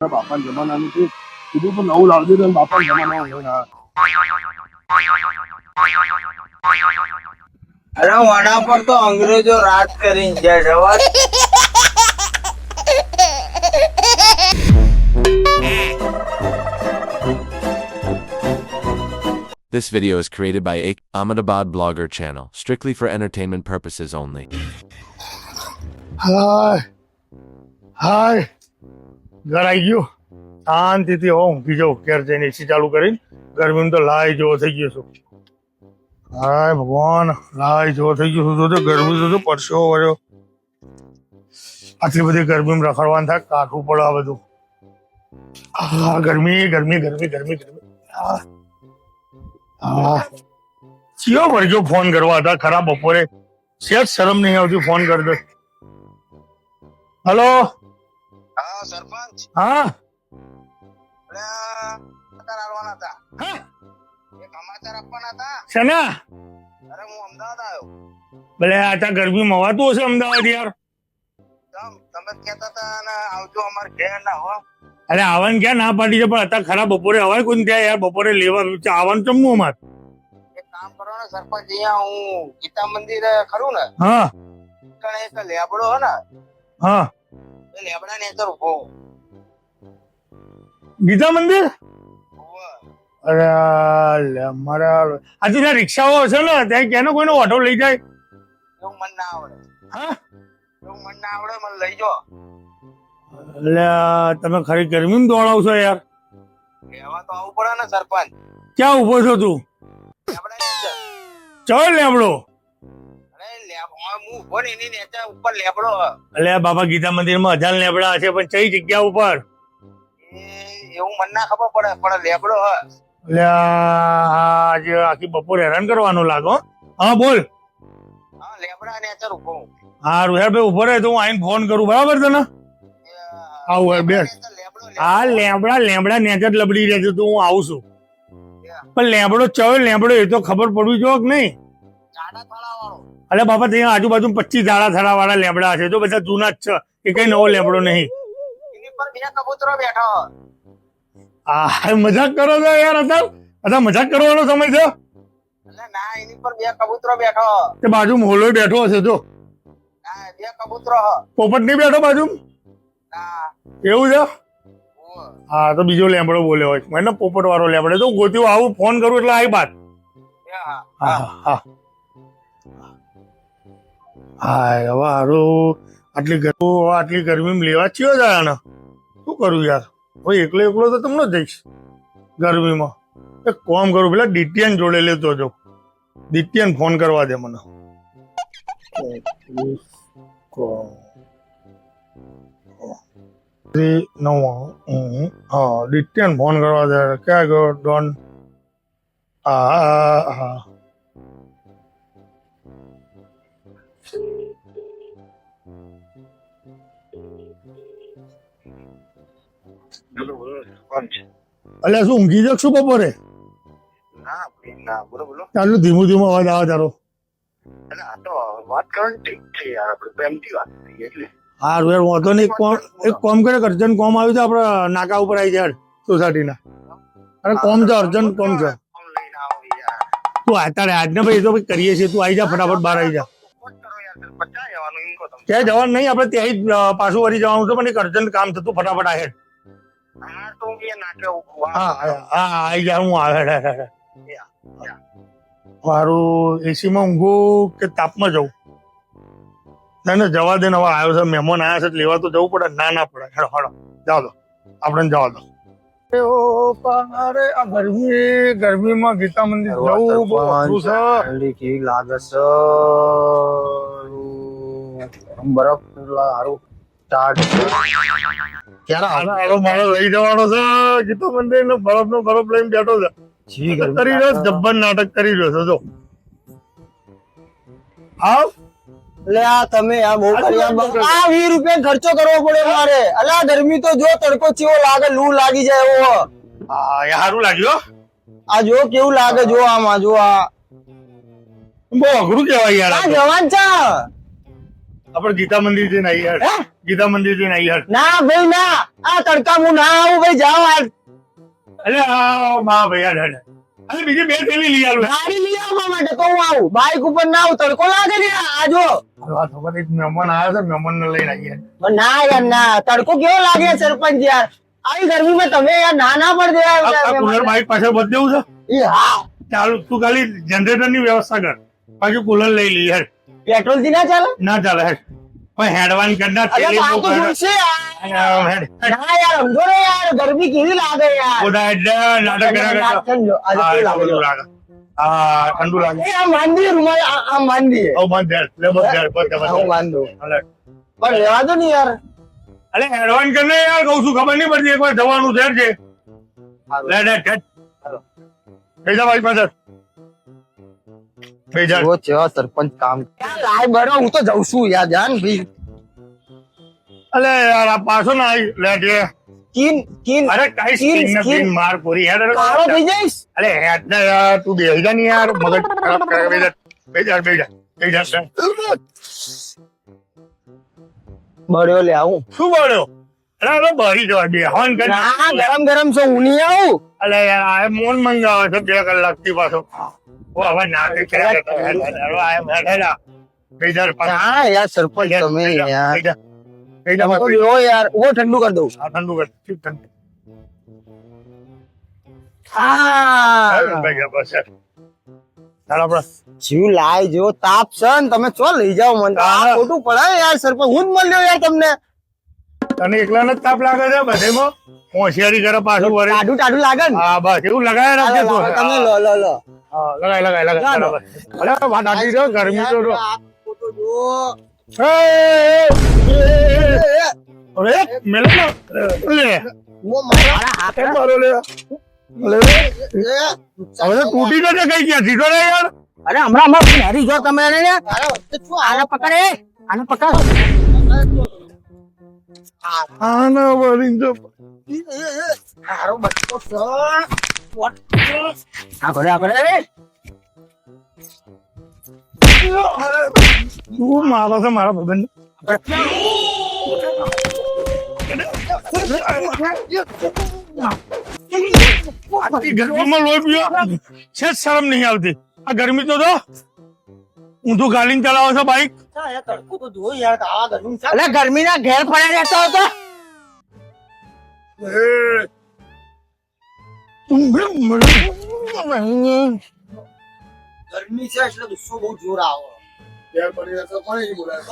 બાપાના જમાનાનું છે કીધું તો નવું લાવજો તો બાપાના જમાનામાં એવું ના અરે વડા પર તો અંગ્રેજો રાજ કરીને ગયા જવા. This video is created by Ahmedabad Blogger channel, strictly for entertainment purposes only. હાય હાય ઘર આવી ગયું શાંતિથી હો ઊંઘી જાઉં ઘેર જઈને એસી ચાલુ કરીને ગરમીમાં તો લાય જેવો થઈ ગયો છું. હાય ભગવાન લાય જેવો થઈ ગયો છું તો ગરમી તો પરસેવો વર્યો આટલી બધી ગરમીમાં રખડવાનું થાય કાઢવું પડે આ બધું. હા ગરમી ગરમી ગરમી ગરમી ગરમી હા ચિયો વર્ગ્યો ફોન કરવા હતા ખરા બપોરે સેજ શરમ નહીં આવતી ફોન કરી દો. હલો હા સરપંચ, હા સમાચાર આવવાના હતા. હા એક સમાચાર આપવાના હતા. શેના અરે હું અમદાવાદ આવ્યો. ભલે આટલા ગરમીમાં હવાતું હશે અમદાવાદ યાર. તમે કહેતા હતા ને આવજો અમારે ઘેર ના હો. અરે આવવાનું ક્યાં ના પાડી છે પણ અત્યારે ખરા બપોરે હવાય કોઈ ત્યાં યાર બપોરે લેવા આવવાનું ચમનું અમાર. એક કામ કરો ને સરપંચ, અહીંયા હું ગીતા મંદિર ખરું ને હા કણે એક લેબડો હે ને હા એ લેબડા ને અંદર ઉભો. ગીતા મંદિર ઉભો. અરે લે મારા આજે ત્યાં રિક્ષાઓ હશે ને ત્યાં ક્યાંનો કોઈનો ઓટો લઈ જાય. એવું મને ના આવડે. હા એવું મને ના આવડે, મને લઈ જાઓ. એટલે તમે ખરી ગરમીમાં દોડાવશો યાર. લેવા તો આવવું પડે ને સરપંચ. ક્યાં ઉભો છો તું? લેબડા ની અંદર. ચલ લેબડો. અરે હું ઉભો ને એની નીચે ઉપર લેબડો હે. અલે બાબા ગીતા મંદિરમાં 1000 લેબડા હશે પણ કઈ જગ્યા ઉપર? એવું મને ના ખબર પડે પણ લેબડો હે. એટલે આજે આખી બપોર હેરાન કરવાનું લાગો. હા બોલ. હા લેબડા ને અંદર ઉભો. હા રોહિત ભાઈ ઉભો રહે તો હું આઈને ફોન કરું બરાબર તને. આવું હે બેસ. હા લેબડા નેચર લબડી રહેશે તો હું આવું છું પણ લેબડો ચયો લેબડો એ તો ખબર પડવી જોઈએ કે નહીં? જાડા થાળા વાળો. અરે બાપા ત્યાં આજુબાજુ 25 જાડા થડા વાળા લેબડા છે તો બધા જૂના જ છે એ કઈ નવો લેબડો નહીં. એની પર બે કબૂતરો બેઠો. આ મજાક કરો છો યાર અત્યારે મજાક કરવાનો સમય છે? એટલે ના, એની પર બે કબૂતરો બેઠો. તે બાજુ મોલો બેઠો હશે તો ના, બે કબૂતરો હ. પોપટ નહીં બેઠો બાજુ? ના. એવું છે? ઓવે. હા તો બીજો લેબડો બોલ્યો હોય મને પોપટ વાળો લેબડો તો ગોત્યો આવું ફોન કરું એટલે આવી બાત. હા. હા હા હા હવે હારું આટલી ગરમીમાં લેવા ચિયો જાય ને શું કરું યાર હવે એકલો તો તમને જઈશ ગરમીમાં. એક કોમ કરું પેલા ડીટીએન જોડે લેતો જાઉં. ડીટીએન ફોન કરવા દે મને. હા ડીટીએન ફોન કરવા દે. ક્યાં ગયો ડોન? હા હા અલ્યા શું ઊંઘી જક શું બપોરે? ના ના, બોલો બોલો. ચાલુ ધીમું અવાજ આવે તારો. એટલે આ તો વાત કરવાની ઠીક છે યાર, આપણે પ્રેમથી વાત કરીએ એટલે. હા યાર વાંધો નહીં. એક કોમ કરે અર્જન્ટ કોમ આવ્યું છે આપડે નાકા ઉપર આવી જાય સોસાયટીના. અરે કોમ છે અર્જન્ટ કોમ છે. ફોન લઈને આવો યાર. તું અત્યારે આજને ભાઈ એ તો ભાઈ કરીએ છીએ તું આવી જા ફટાફટ બહાર આવી જા. ફોન કરો યાર, બચા જવાનું એમ કહો તમે. ત્યાં જવાનું નહીં આપણે ત્યાં જ પાછું વળી જવાનું છે પણ એક અર્જન્ટ કામ થતું ફટાફટ આવે. હા તો હું એ નાકે ઉભું. હા હા આવી જા હું આવે. મારું એસીમાં ઊંઘું કે તાપમાં જવું? ના ના જવા દે ને હવે આવ્યો છે મહેમાન આવ્યા છે એટલે લેવા તો જવું પડે. ના પડે હેડો જાવ દો આપણે જવા દો. આ ગરમીમાં ગીતા મંદિર જવું બહુ અઘરું છે. ઠંડી કેવી લાગે છે. બરફ હારું સ્ટાર્ટ ક્યારે મારો લઈ જવાનો છે ગીતા મંદિર ને બરફ લઈને બેઠો છે. કરી રહ્યો જબ્બર નાટક કરી રહ્યો છે જો. આવ એટલે આ તમે આ બહુ કરી આ 20 રૂપિયા ખર્ચો કરવો પડે મારે. અલા ગરમી તો જો તડકો ચેવો લાગે, લૂ લાગી જાય એવો. હા સારું લાગ્યું. આ જો કેવું લાગે, જો આમાં જો આ બહુ અઘરું કેવાય યાર. આ જવાન છે. આપણે ગીતા મંદિર જઈને આવી યાર. હે? ગીતા મંદિર જઈને આવી યાર. ના ભાઈ ના, આ તડકા હું ના આવું ભાઈ, જાઓ યાર. અલે આ માં ભાઈ યાર હેડ. અલે બીજી બે થેલી લઈ આલું. ગાડી લઈ આવવા માટે તો હું આવું, બાઇક ઉપર ના આવું, તડકો લાગે ને આ જો. આ ખબર એક મહેમાન આવ્યા છે, મહેમાનને લઈને આવી યાર. પણ ના યાર ના, તડકો કેવો લાગે સરપંચ યાર, આવી ગરમીમાં તમે યાર ના પડે આ યાર. કુલર બાઈક પાછળ બધ દેવું છે. એ હા, ચાલુ તું ખાલી જનરેટર ની વ્યવસ્થા કર, બાકી કુલર લઈ લઈ યાર. પેટ્રોલ થી ના ચાલે. ના ચાલે હેડ. પણ હેડવાન કરનાર અરે થેલી બાપ બહુ તો કરે. જોઈશે યાર. હેડ. ના યાર સમજો ને યાર, ગરમી કેવી લાગે યાર. બધા હેડ નાટક કર્યા કરતા. સમજો, આજે હા, કેવું ઠંડુ લાગે. લાગે. હા, ઠંડુ લાગે. એ આ માંડી રૂમાલ, આ માંડી. હવે બંધ હેડ. લે બંધ હેડ. બંધ હું હેડ. બાંધું. હાલે. પણ લેવા દો ને યાર. અલે હેડવાન કરને યાર, કહું છું ખબર નહીં પડતી, એકવાર જવાનું છે જ. લે લે હેડ. થઈ જા ભાઈ પાછળ. થઈ જા. જો છે સરપંચ કામ. લાય બરો, હું તો જઉં છું યાર, જાન ભાઈ. અલે યાર આ પાછો ના આવી. લે જે. કિન અરે કઈ સ્કીન, સ્કીન ને સ્કીન. સ્કીન માર પૂરી હેડ. કાળો થઈ જઈશ. અલે હેડ ને યાર, તું બેહી જા ને યાર, મગજ ખરાબ કરે. બેજા બેજા બેજા બેજા. બળ્યો લે આવું. શું બોલ્યો? અરે આ તો બરી જવા દે. હવન કરી. ના ગરમ ગરમ છો, હું નહીં આવું. અલે યાર આ મોન મંગાવે છે 2 કલાક થી પાછો. ઓ હવે ના કે કર્યા કરતા હેડ હેડ. હવે આ હેડ હેડ. બેજા પાછો. હા યાર સરપંચ તમે યાર. બેજા બેજા તો પાછો. લ્યો યાર, ઓ ઠંડુ કરી દઉં. આ ઠંડુ કર. ઠંડુ. હા બેજા બસ યાર. ચાલ આપણે જીવ લાય જેવો તાપ છે ને, તમે ચો લઈ જાઓ મને. આ હા. ખોટું પડાય યાર સરપંચ, હું જ મળ્યો યાર તમને. તને એકલાને જ તાપ લાગે છે બધેમાં? હોશિયારી કરે પાછું વરે. ટાઢું ટાઢું લાગે ને. હા બસ એવું લગાય રાખજે તું. તમે લો લો લો. હા લગાય લગાય લગાય. ના, બરાબર. અલે વાત આટી રહ્યો, ગરમી તો જો. આ ખોટો જો. એ, અરે મેલે ના. લે હું મારા હાથે મારો લે. અલે હવે તો તૂટી જશે કઈ ગયા સીધો રે યાર. અરે હમણાં હરી જો તમે એને ને. આને પકડે, આને પકડ. હા ના વળી તો હારો બચ્ચો છે. આ કરે તું મારો છે મારા ભગન. ગરમીમાં લોહી પીવો છે જ શરમ નહીં આવતી. આ ગરમી તો જો ઊંધું ગાલીને ચલાવો છો બાઈક. અલે ગરમી ના ઘેર પડ્યા રહેતો હતો. ગરમી છે એટલે ગુસ્સો બહુ જોર આવે.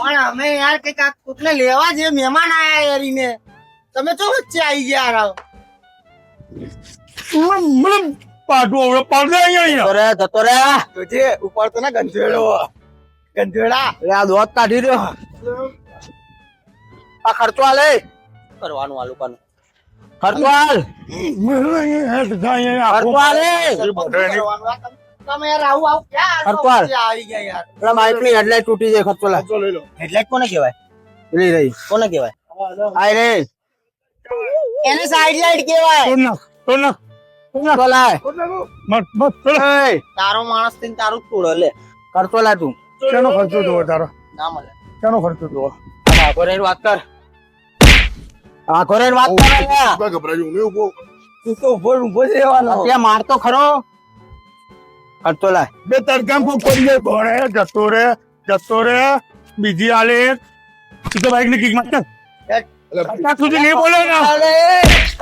પણ અમે યાર કઈક આ કોકને લેવા જે મહેમાન આયા યાર ઈને. તમે તો વચ્ચે આવી ગયા યાર. પાટું હવે પાડ દે અહીંયા. જતો રે જોજે ઉપર તો ના ગંધેડો ગંધેડા લે આ દોત કાઢી રહ્યો. આ ખર્ચો આલે કરવાનું આ લોકોનું ખર્ચો આલ ખર્ચો આલે તમે યાર આવું ક્યાં ખર્ચો આલ આવી ગયા યાર. પેલા બાઈક ની હેડલાઇટ તૂટી જાય, ખર્ચો લાવ. હેડલાઇટ કોને કહેવાય? લઈ રહી કોને કહેવાય? આય રે એને સાઈડ લાઈટ કહેવાય. તો નાખ ખર્ચો લાય. તારો માણસ થઈને તારું તોડે લે. ખર્ચો લા તું. શેનો ખર્ચો જોવો તારો? ના મળે. શેનો ખર્ચો જોવો? આખો રેન વાત કર. આખો રેન વાત કર. તું તો ઉભો જ રહેવાનો. ત્યાં માર તો ખરો. ખર્ચો લાય. બે તડકામ પડી જાય ભણે જતો રે બીજી આલે એક. તું તો બાઈક ની કિક માર. અત્યાર સુધી નહીં બોલે ને,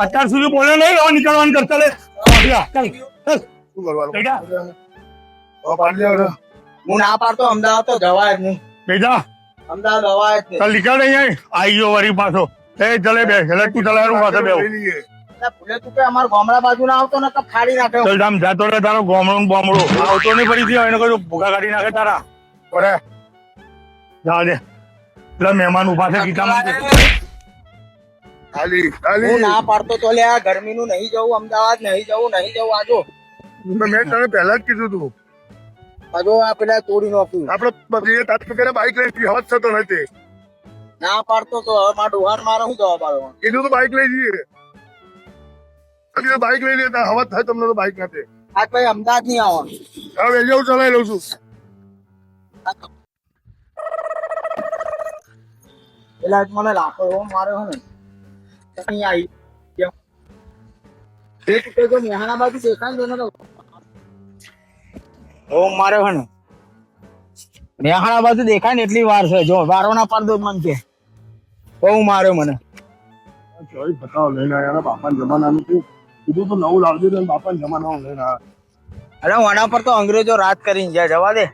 અત્યાર સુધી બોલે નહીં. હવે નીકળવાનું કરતા લે. હું ના પાડતો અમદાવાદ તો જવાય જ નહીં. બેજા અમદાવાદ જવાય જ નહીં. ચાલ નીકળ નહીં. આવી ગયો વરી પાછો. એ ચલે બે ચલે તું ચલાવાનું પાસે બે. ભૂલે તું કે અમારા ગામડા બાજુ ના આવતો ને તો ફાડી નાખે. ચલ જામ જાતો રે તારો ગોમડો ને બોમડો આવતો નહીં પડી ગયો એને કહ્યું ભૂખા કાઢી નાખે તારા. બરે જા દે પેલા મહેમાન ઉભા છે ગીતામાં. હું ના પાડતો તો લે આ ગરમી નું નહીં જવું અમદાવાદ, નહીં જવું આજો મેં તને પહેલા જ કીધું તું. આજો આ પેલા તોડી નાખ્યું. આપણે તાત્કાલિક બાઈક લઈ હવત થતો નથી. ના પાડતો તો હવે મારું ડોહાર મારે શું જવા પાડવાનું? કીધું તો બાઈક લઈ જઈએ. બાઈક લઈ લેતા હવત થાય તમને તો બાઈક નથી. આજ ભાઈ અમદાવાદ નહીં આવવાનું. હવે જવું ચલાવી લઉં છું. પેલા મને લાખો એવો માર્યો હે ને અહીંયા આવી ગયા. એક તો જો મેહાણા બાજુ દેખાય ને તો ઓ માર્યો હે ને મેહાણા બાજુ દેખાય ને એટલી વાર છે. જો વારોના પડદો મન કે બહુ માર્યો મને. ચોઈ બતાવો લઈને આવ્યા બાપાના જમાનાનું કીધું તો નવું લાવજો ને બાપાના જમાનાનું લઈને આવ્યા. અરે આના પર તો અંગ્રેજો રાજ કરીને ગયા. જવા દે.